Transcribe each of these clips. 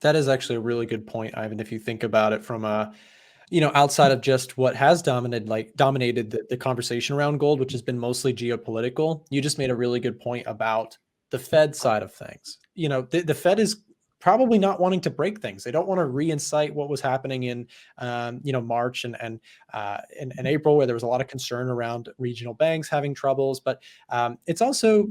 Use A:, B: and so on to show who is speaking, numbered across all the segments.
A: That is actually a really good point, Ivan. If you think about it from a, outside of just what has dominated the conversation around gold, which has been mostly geopolitical, you just made a really good point about the Fed side of things. The Fed is probably not wanting to break things. They don't want to reincite what was happening in, March and April, where there was a lot of concern around regional banks having troubles. But it's also,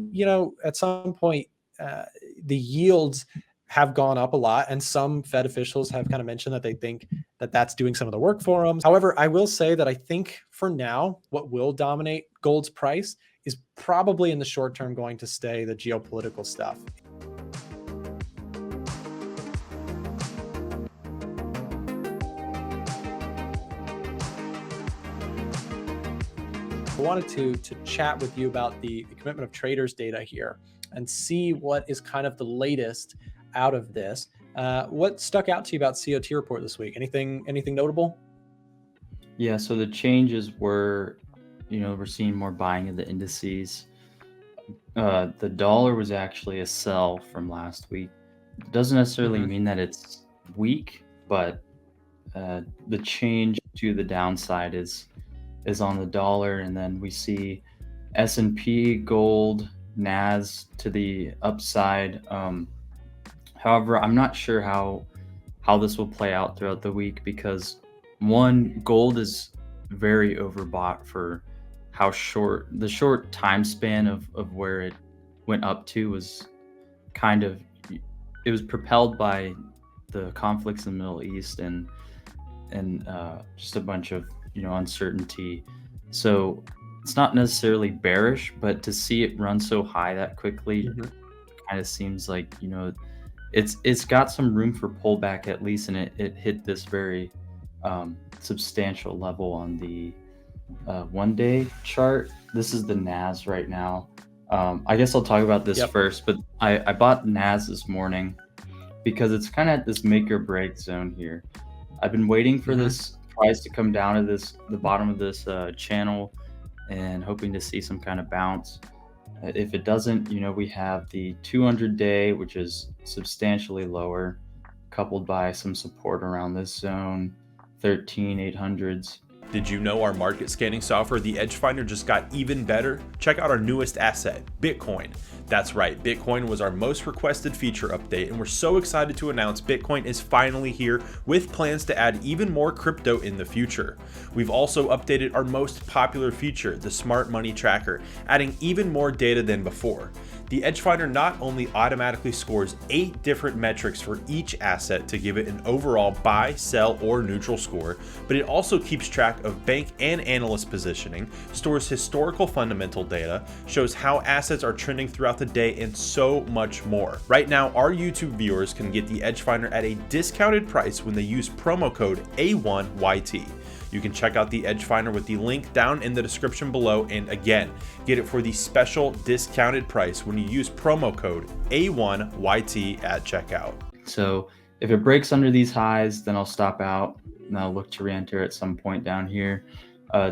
A: at some point, uh, the yields have gone up a lot, and some Fed officials have kind of mentioned that they think that that's doing some of the work for them. However, I will say that I think for now, what will dominate gold's price is probably in the short term going to stay the geopolitical stuff. I wanted to chat with you about the commitment of traders data here and see what is kind of the latest out of this. What stuck out to you about COT report this week? Anything notable?
B: Yeah, so the changes were, we're seeing more buying of the indices. The dollar was actually a sell from last week. It doesn't necessarily
A: Mm-hmm.
B: mean that it's weak, but the change to the downside is on the dollar, and then we see S&P, gold, Nas to the upside. However, I'm not sure how this will play out throughout the week because one, gold is very overbought for how short time span of where it went up to was kind of it was propelled by the conflicts in the Middle East and just a bunch of uncertainty. So it's not necessarily bearish, but to see it run so high that quickly
A: Mm-hmm.
B: kind of seems like it's got some room for pullback at least, and it hit this very substantial level on the 1 day chart. This is the Nas right now. I guess I'll talk about this
A: Yep.
B: first, but I bought Nas this morning because it's kind of at this make or break zone here. I've been waiting for
A: Mm-hmm.
B: this price to come down to the bottom of this channel and hoping to see some kind of bounce. If it doesn't, we have the 200-day, which is substantially lower, coupled by some support around this zone, 13,800s.
C: Did you know our market scanning software, the EDGEFINDER, just got even better? Check out our newest asset, Bitcoin. That's right, Bitcoin was our most requested feature update, and we're so excited to announce Bitcoin is finally here with plans to add even more crypto in the future. We've also updated our most popular feature, the Smart Money Tracker, adding even more data than before. The EDGEFINDER not only automatically scores 8 different metrics for each asset to give it an overall buy, sell, or neutral score, but it also keeps track of bank and analyst positioning, stores historical fundamental data, shows how assets are trending throughout the day, and so much more. Right now, our YouTube viewers can get the EDGEFINDER at a discounted price when they use promo code A1YT. You can check out the EDGEFINDER with the link down in the description below, and again, get it for the special discounted price when you use promo code A1YT at checkout.
B: So if it breaks under these highs, then I'll stop out and I'll look to re-enter at some point down here,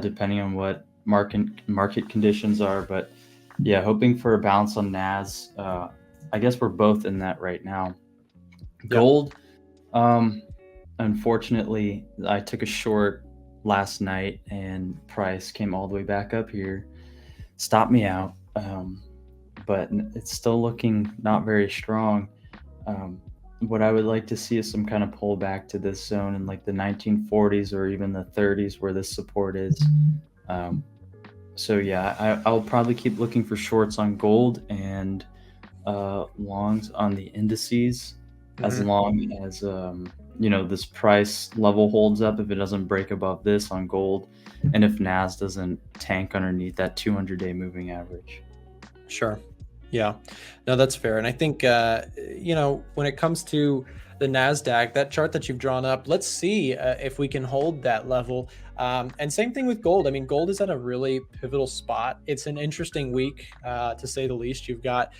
B: depending on what market conditions are. But yeah, hoping for a bounce on Nas. I guess we're both in that right now.
A: Yep.
B: Gold, unfortunately, I took a short last night and price came all the way back up here, stopped me out. But it's still looking not very strong. What I would like to see is some kind of pullback to this zone in like the 1940s or even the 30s where this support is. So yeah, I'll probably keep looking for shorts on gold and longs on the indices, as
A: Mm-hmm.
B: long as this price level holds up. If it doesn't break above this on gold, and if Nas doesn't tank underneath that 200-day moving average.
A: Sure. Yeah. No, that's fair. And I think, when it comes to the NASDAQ, that chart that you've drawn up, let's see if we can hold that level. And same thing with gold. I mean, gold is at a really pivotal spot. It's an interesting week, to say the least. You've got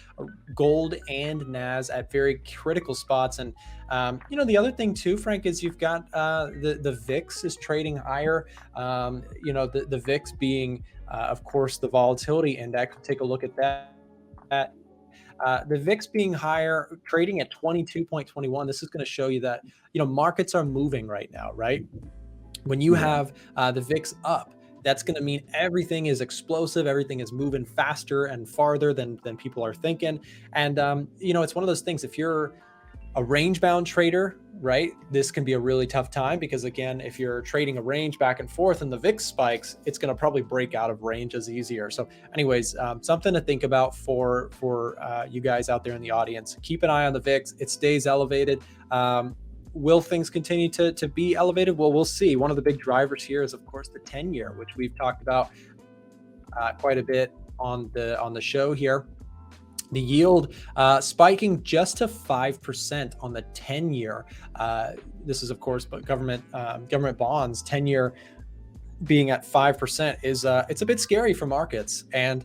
A: gold and NAS at very critical spots. And, the other thing too, Frank, is you've got the VIX is trading higher. The VIX being, of course, the volatility index. Take a look at that. The VIX being higher, trading at 22.21. This is going to show you that, markets are moving right now, right? When you have the VIX up, that's going to mean everything is explosive. Everything is moving faster and farther than people are thinking. And, it's one of those things. If you're a range bound trader, right, this can be a really tough time, because again, if you're trading a range back and forth and the VIX spikes, it's going to probably break out of ranges easier. So anyways, something to think about for you guys out there in the audience. Keep an eye on the VIX. It stays elevated. Will things continue to be elevated? Well, we'll see. One of the big drivers here is, of course, the 10-year, which we've talked about quite a bit on the show here. The yield spiking just to 5% on the 10-year. This is, of course, but government bonds, 10-year being at 5% is it's a bit scary for markets, and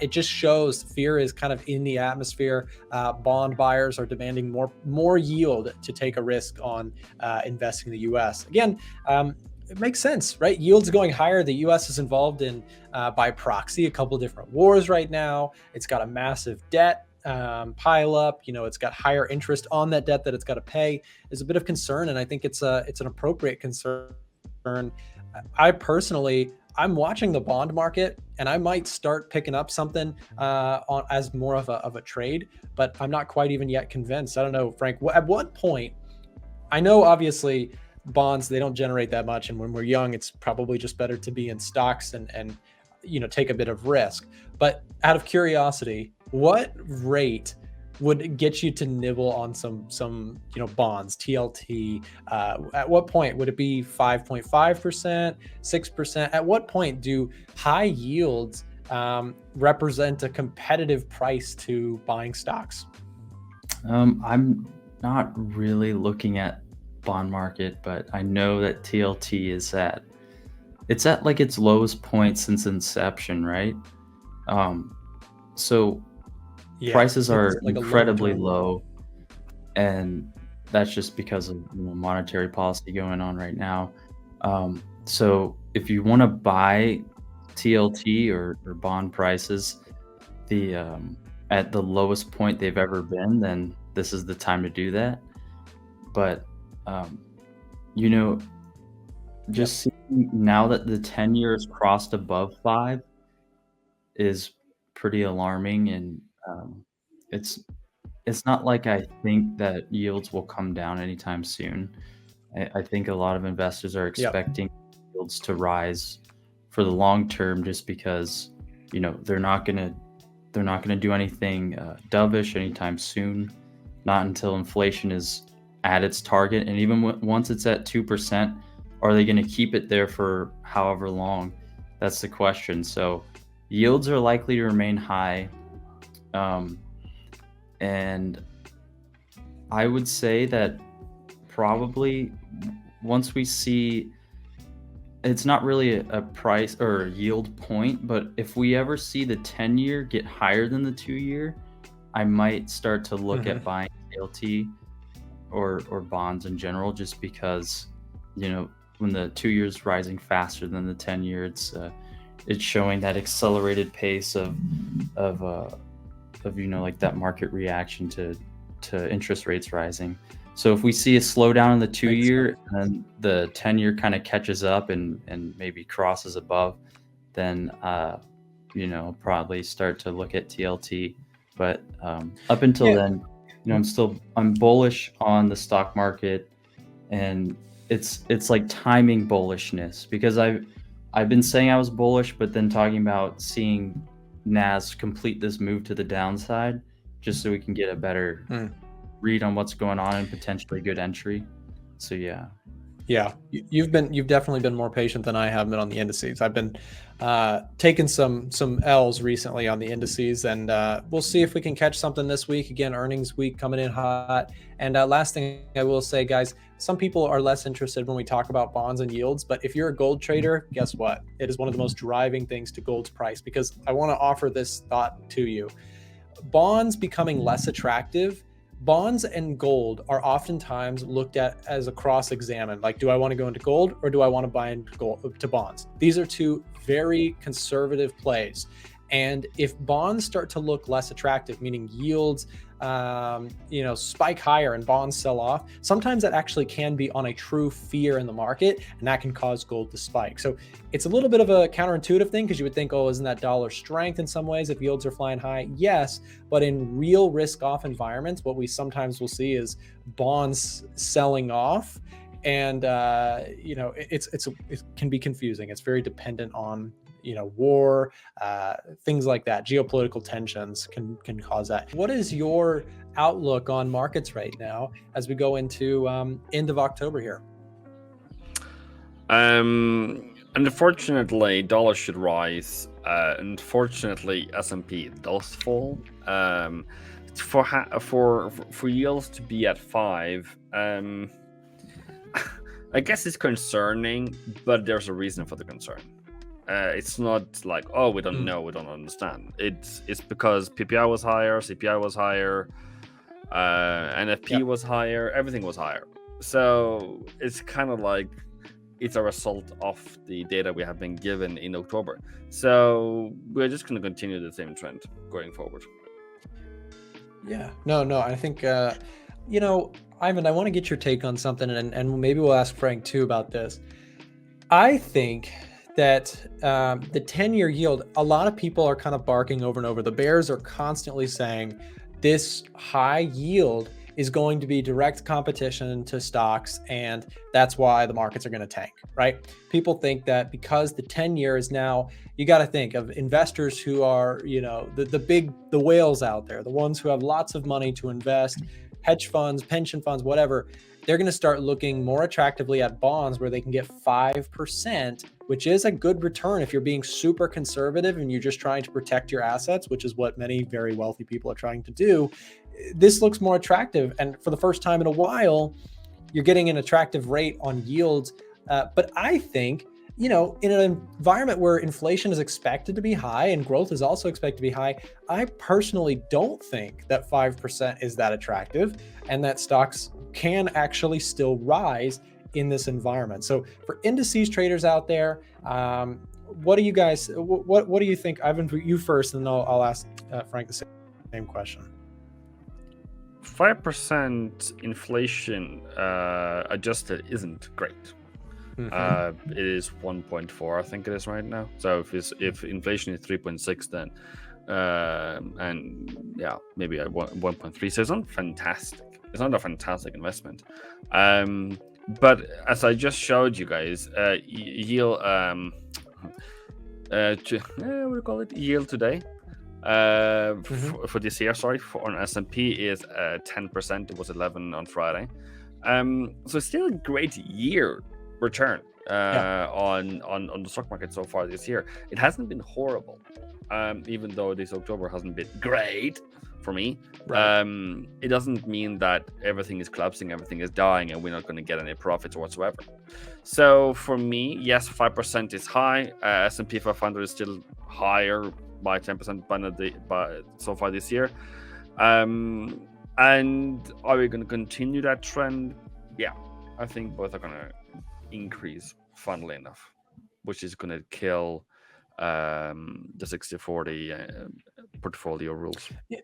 A: it just shows fear is kind of in the atmosphere. Bond buyers are demanding more yield to take a risk on investing in the U.S. Again, it makes sense, right? Yields going higher. The U.S. is involved in, by proxy, a couple of different wars right now. It's got a massive debt pile up. It's got higher interest on that debt that it's got to pay. Is a bit of concern, and I think it's an appropriate concern. I'm watching the bond market, and I might start picking up something on as more of a trade, but I'm not quite even yet convinced. I don't know, Frank. At what point? I know obviously bonds, they don't generate that much, and when we're young, it's probably just better to be in stocks and take a bit of risk. But out of curiosity, what rate would get you to nibble on some bonds, TLT? At what point would it be 5.5%, 6%? At what point do high yields represent a competitive price to buying stocks?
B: I'm not really looking at bond market, but I know that TLT is at like its lowest point since inception, right? So prices are like incredibly low, and that's just because of monetary policy going on right now. So if you want to buy TLT or bond prices at the lowest point they've ever been, then this is the time to do that. But just seeing now that the 10 years crossed above 5 is pretty alarming, and it's not like I think that yields will come down anytime soon. I think a lot of investors are expecting yields to rise for the long term, just because they're not gonna do anything dovish anytime soon, not until inflation is at its target. And even once it's at 2%, are they going to keep it there for however long? That's the question. So yields are likely to remain high. And I would say that probably once we see, it's not really a price or a yield point, but if we ever see the 10-year get higher than the 2-year, I might start to look at buying TLT or bonds in general, just because when the 2-year is rising faster than the 10-year, it's showing that accelerated pace of like that market reaction to interest rates rising. So if we see a slowdown in the 2-year and the 10-year kind of catches up and maybe crosses above, then probably start to look at TLT. But up until then, I'm bullish on the stock market, and it's like timing bullishness, because I've been saying I was bullish, but then talking about seeing NAS complete this move to the downside, just so we can get a better read on what's going on and potentially good entry. So yeah, you've definitely been more patient than I have been on the indices. I've been taking some L's recently on the indices, and we'll see if we can catch something this week. Again, earnings week coming in hot. And last thing I will say, guys, some people are less interested when we talk about bonds and yields, but if you're a gold trader, guess what? It is one of the most driving things to gold's price, because I want to offer this thought to you. Bonds becoming less attractive. Bonds and gold are oftentimes looked at as a cross-examined. Like, do I want to go into gold or do I want to buy into bonds? These are two very conservative plays.
A: And if bonds start to look less attractive, meaning yields spike higher and bonds sell off, sometimes that actually can be on a true fear in the market, and that can cause gold to spike. So it's a little bit of a counterintuitive thing, because you would think, oh, isn't that dollar strength in some ways if yields are flying high? Yes, but in real risk-off environments, what we sometimes will see is bonds selling off, and it can be confusing. It's very dependent on war, things like that. Geopolitical tensions can cause that. What is your outlook on markets right now as we go into end of October here?
D: Unfortunately, dollar should rise. Unfortunately, S&P does fall. For yields to be at 5, I guess it's concerning, but there's a reason for the concern. It's not like, oh, we don't know, we don't understand. It's because PPI was higher, CPI was higher, NFP was higher, everything was higher. So it's kind of like it's a result of the data we have been given in October. So we're just going to continue the same trend going forward.
A: Yeah, no, I think, Ivan, I want to get your take on something, and maybe we'll ask Frank too about this. I think that the 10-year yield, a lot of people are kind of barking over and over. The bears are constantly saying this high yield is going to be direct competition to stocks, and that's why the markets are going to tank, right? People think that because the 10-year is now, you got to think of investors who are, the whales out there, the ones who have lots of money to invest, hedge funds, pension funds, whatever. They're going to start looking more attractively at bonds where they can get 5%, which is a good return if you're being super conservative and you're just trying to protect your assets, which is what many very wealthy people are trying to do. This looks more attractive. And for the first time in a while, you're getting an attractive rate on yields. But I think, in an environment where inflation is expected to be high and growth is also expected to be high, I personally don't think that 5% is that attractive, and that stocks can actually still rise in this environment. So for indices traders out there, what do you guys, what do you think? Ivan, you first, and then I'll ask Frank the same question.
D: 5% inflation adjusted isn't great. It is 1.4, I think it is right now. So if inflation is 3.6, then and yeah, maybe at 1.3, so it's not fantastic. It's not a fantastic investment. But as I just showed you guys, yield what do you call it? Yield today for this year, on S&P is 10%. It was 11 on Friday. So it's still a great year return on the stock market so far this year. It hasn't been horrible, even though this October hasn't been great for me. Right. It doesn't mean that everything is collapsing, everything is dying, and we're not going to get any profits whatsoever. So for me, yes, 5% is high. S&P 500 is still higher by 10% by so far this year. And are we going to continue that trend? Yeah, I think both are going to increase, funnily enough, which is going to kill the 60-40 portfolio rules. Yeah.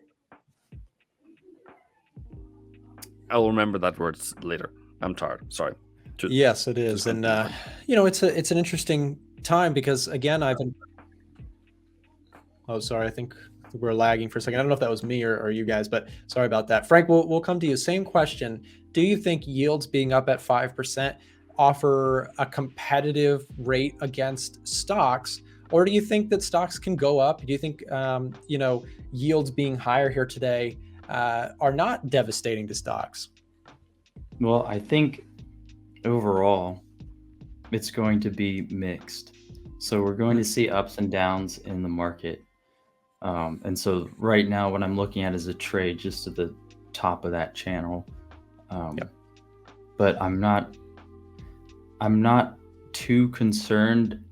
D: I'll remember that words later. I'm tired. Sorry.
A: Yes, it is. And, it's an interesting time because, again, I've been... Oh, sorry. I think we're lagging for a second. I don't know if that was me or you guys, but sorry about that. Frank, we'll come to you. Same question. Do you think yields being up at 5% offer a competitive rate against stocks, or do you think that stocks can go up? Do you think, yields being higher here today are not devastating to stocks?
B: Well, I think overall it's going to be mixed. So we're going to see ups and downs in the market. And so right now what I'm looking at is a trade just at the top of that channel. But I'm not too concerned.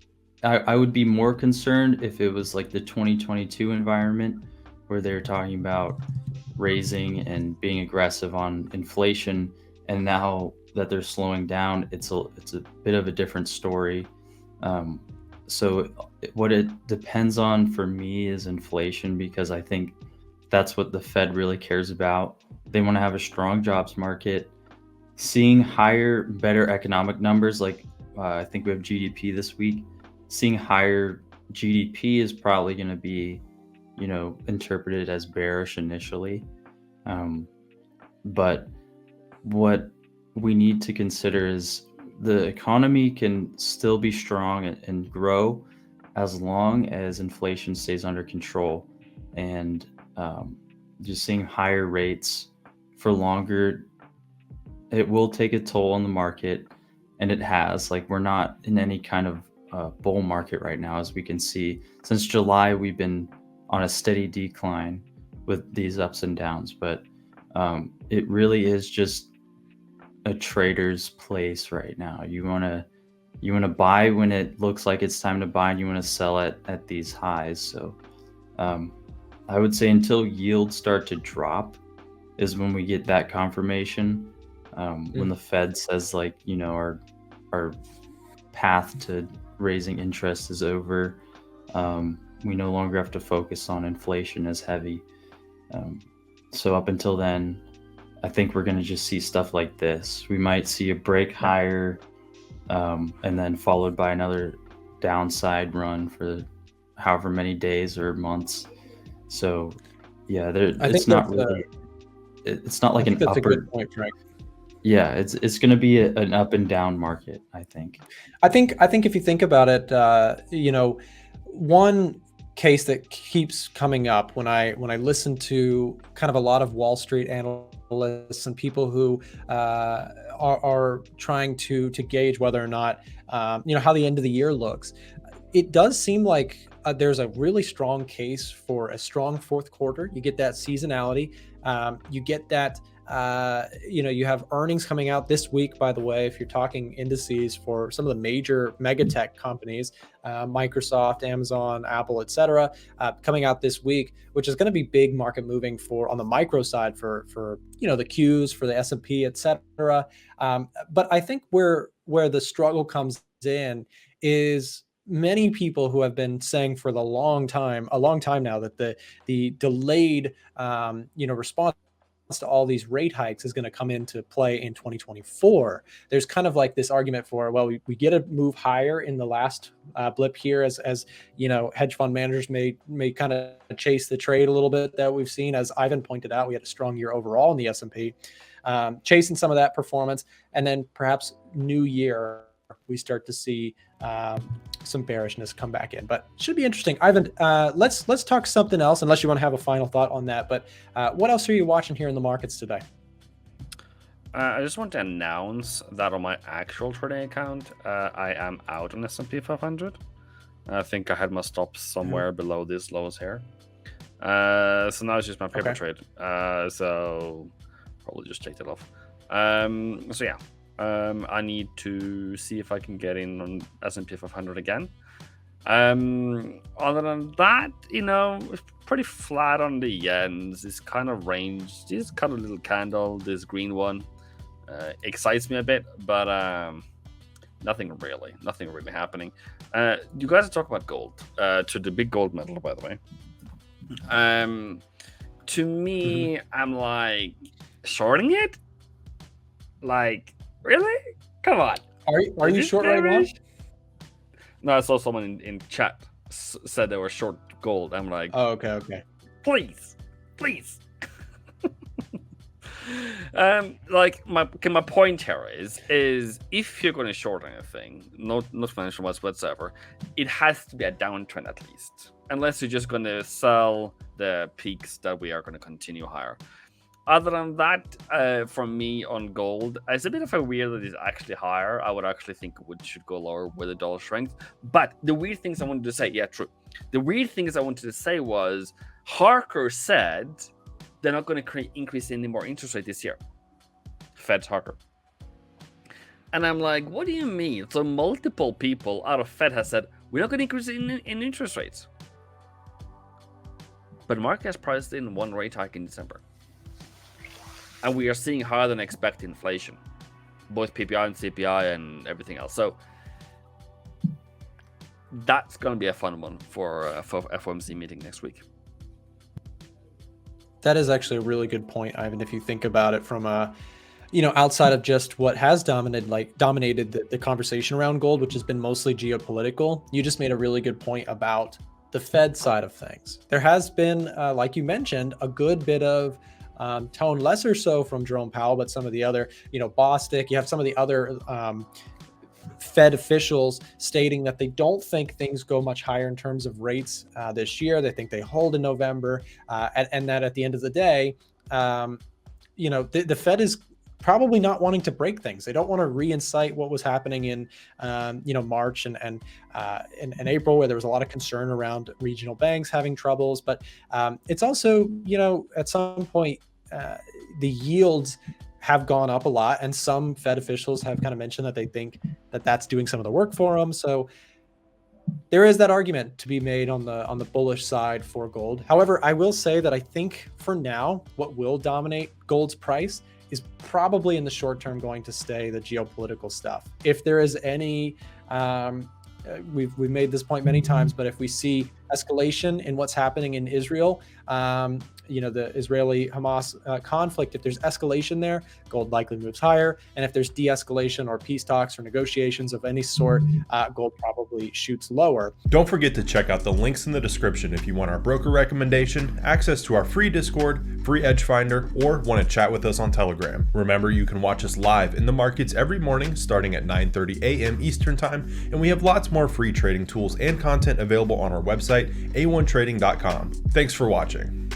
B: I would be more concerned if it was like the 2022 environment where they're talking about raising and being aggressive on inflation, and now that they're slowing down, it's a bit of a different story. So what it depends on for me is inflation, because I think that's what the Fed really cares about. They want to have a strong jobs market. Seeing higher, better economic numbers, like I think we have GDP this week. Seeing higher GDP is probably going to be, interpreted as bearish initially. But what we need to consider is the economy can still be strong and grow as long as inflation stays under control. And just seeing higher rates for longer, it will take a toll on the market, and it has. Like, we're not in any kind of bull market right now, as we can see. Since July, we've been on a steady decline with these ups and downs, but it really is just a trader's place right now. You want to buy when it looks like it's time to buy, and you want to sell at these highs. So I would say until yields start to drop is when we get that confirmation. When the Fed says, like, our path to raising interest is over, we no longer have to focus on inflation as heavy. So up until then, I think we're going to just see stuff like this. We might see a break higher, and then followed by another downside run for however many days or months. So yeah, it's not really. It's not like an
A: that's
B: upper.
A: a good point, Frank.
B: Yeah, it's going to be an up and down market, I think.
A: I think if you think about it, one case that keeps coming up when I listen to kind of a lot of Wall Street analysts and people who are trying to gauge whether or not how the end of the year looks, it does seem like there's a really strong case for a strong fourth quarter. You get that seasonality. You get that. You have earnings coming out this week, by the way, if you're talking indices for some of the major mega tech companies, Microsoft, Amazon, Apple, etc., coming out this week, which is going to be big market moving for on the micro side for the Qs, for the S&P, etc. But I think where the struggle comes in is many people who have been saying for a long time now that the delayed response to all these rate hikes is going to come into play in 2024. There's kind of like this argument for, well, we get a move higher in the last blip here as hedge fund managers may kind of chase the trade a little bit that we've seen. As Ivan pointed out, we had a strong year overall in the S&P, chasing some of that performance, and then perhaps new year we start to see some bearishness come back in. But should be interesting. Ivan, let's talk something else, unless you want to have a final thought on that. But what else are you watching here in the markets today?
D: I just want to announce that on my actual trading account, I am out on S&P 500. I think I had my stops somewhere below these lows here. So now it's just my paper trade. So probably just take that off. So yeah. I need to see if I can get in on S&P 500 again. Other than that, it's pretty flat on the yens. This kind of range, this kind of little candle, this green one, excites me a bit, but nothing really happening. You guys are talking about gold, to the big gold medal, by the way. To me, I'm like, shorting it? Like, really? Come on.
A: Are you short right now?
D: No, I saw someone in chat said they were short gold. I'm like,
A: oh, okay.
D: Please. My point here is if you're going to short anything, not financial wise whatsoever, it has to be a downtrend at least. Unless you're just going to sell the peaks that we are going to continue higher. Other than that, for me on gold, it's a bit of a weird that it's actually higher. I would actually think it should go lower with the dollar strength. But the weird things I wanted to say, yeah, true. The weird things I wanted to say was Harker said they're not going to increase any more interest rate this year. Fed Harker. And I'm like, what do you mean? So multiple people out of Fed has said, we're not going to increase in interest rates. But market has priced in one rate hike in December. And we are seeing higher than expected inflation, both PPI and CPI and everything else. So that's going to be a fun one for FOMC meeting next week.
A: That is actually a really good point, Ivan, if you think about it from a, outside of just what has dominated the conversation around gold, which has been mostly geopolitical. You just made a really good point about the Fed side of things. There has been, like you mentioned, a good bit of tone, lesser so from Jerome Powell, but some of the other, Bostic, you have some of the other Fed officials stating that they don't think things go much higher in terms of rates this year. They think they hold in November, and that at the end of the day, the Fed is probably not wanting to break things. They don't want to reincite what was happening in, March and April, where there was a lot of concern around regional banks having troubles. But it's also, at some point, the yields have gone up a lot, and some Fed officials have kind of mentioned that they think that that's doing some of the work for them. So there is that argument to be made on the bullish side for gold. However, I will say that I think for now, what will dominate gold's price is probably in the short term going to stay the geopolitical stuff. If there is any, we've made this point many times, but if we see escalation in what's happening in Israel, the Israeli-Hamas conflict, if there's escalation there, gold likely moves higher. And if there's de-escalation or peace talks or negotiations of any sort, gold probably shoots lower.
C: Don't forget to check out the links in the description if you want our broker recommendation, access to our free Discord, free EDGEFINDER, or want to chat with us on Telegram. Remember, you can watch us live in the markets every morning starting at 9:30 a.m. Eastern Time, and we have lots more free trading tools and content available on our website, a1trading.com. Thanks for watching.